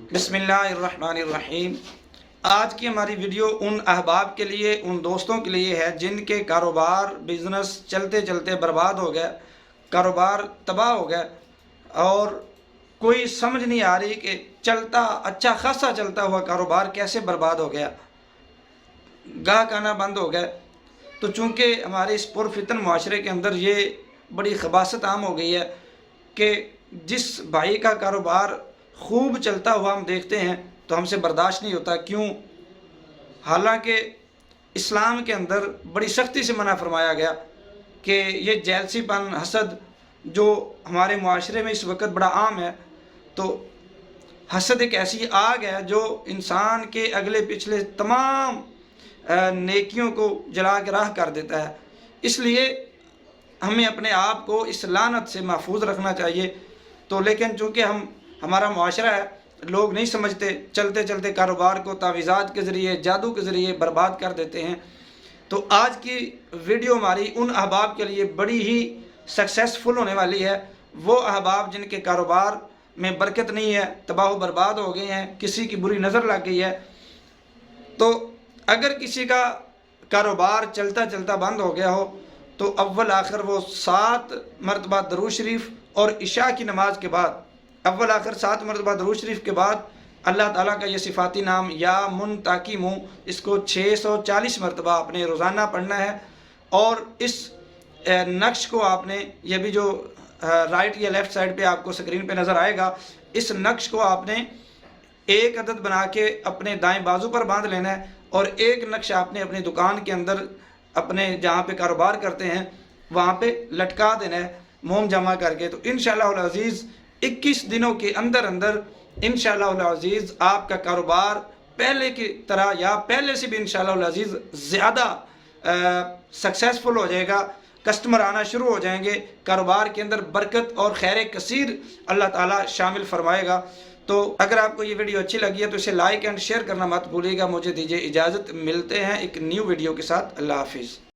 बिस्मिल्लाहिर्रहमानिर्रहीम। आज की हमारी वीडियो उन अहबाब के लिए, उन दोस्तों के लिए है जिनके कारोबार बिज़नेस चलते चलते बर्बाद हो गया, कारोबार तबाह हो गया और कोई समझ नहीं आ रही कि चलता अच्छा खासा चलता हुआ कारोबार कैसे बर्बाद हो गया, गाहक आना बंद हो गया। तो चूँकि हमारे इस पुरफितन माशरे के अंदर ये बड़ी खबासत आम हो गई है कि जिस भाई का कारोबार खूब चलता हुआ हम देखते हैं तो हमसे बर्दाश्त नहीं होता। क्यों? हालांकि इस्लाम के अंदर बड़ी सख्ती से मना फरमाया गया कि ये जेलसीपन, हसद जो हमारे माशरे में इस वक्त बड़ा आम है, तो हसद एक ऐसी आग है जो इंसान के अगले पिछले तमाम नेकियों को जला के राह कर देता है। इसलिए हमें अपने आप को इस लानत से महफूज रखना चाहिए। तो लेकिन चूँकि हमारा मुआशरा है, लोग नहीं समझते, चलते चलते कारोबार को तावीज़ात के ज़रिए, जादू के ज़रिए बर्बाद कर देते हैं। तो आज की वीडियो हमारी उन अहबाब के लिए बड़ी ही सक्सेसफुल होने वाली है। वो अहबाब जिनके कारोबार में बरकत नहीं है, तबाह बर्बाद हो गए हैं, किसी की बुरी नज़र लग गई है। तो अगर किसी का कारोबार चलता चलता बंद हो गया हो तो अव्वल आखिर वो 7 मरतबा दरूद शरीफ और इशा की नमाज के बाद, अव्वल आखिर 7 मरतबा दरूद शरीफ के बाद अल्लाह ताला का ये सिफाती नाम या मुनताकिमु, इसको 640 मरतबा आपने रोज़ाना पढ़ना है। और इस नक्श को आपने, ये भी जो राइट या लेफ़्ट साइड पे आपको स्क्रीन पे नज़र आएगा, इस नक्श को आपने एक अदद बना के अपने दाएं बाजू पर बांध लेना है और एक नक्श आपने अपनी दुकान के अंदर, अपने जहाँ पे कारोबार करते हैं वहाँ पे लटका देना है मोम जमा करके। तो इंशाअल्लाह अज़ीज़ 21 दिनों के अंदर अंदर इंशाअल्लाह अज़ीज़ आपका कारोबार पहले की तरह या पहले से भी इंशाअल्लाह अज़ीज़ ज़्यादा सक्सेसफुल हो जाएगा। कस्टमर आना शुरू हो जाएंगे, कारोबार के अंदर बरकत और खैर कसीर अल्लाह ताला शामिल फरमाएगा। तो अगर आपको ये वीडियो अच्छी लगी है तो इसे लाइक एंड शेयर करना मत भूलिएगा। मुझे दीजिए इजाज़त, मिलते हैं एक न्यू वीडियो के साथ। अल्लाह हाफिज़।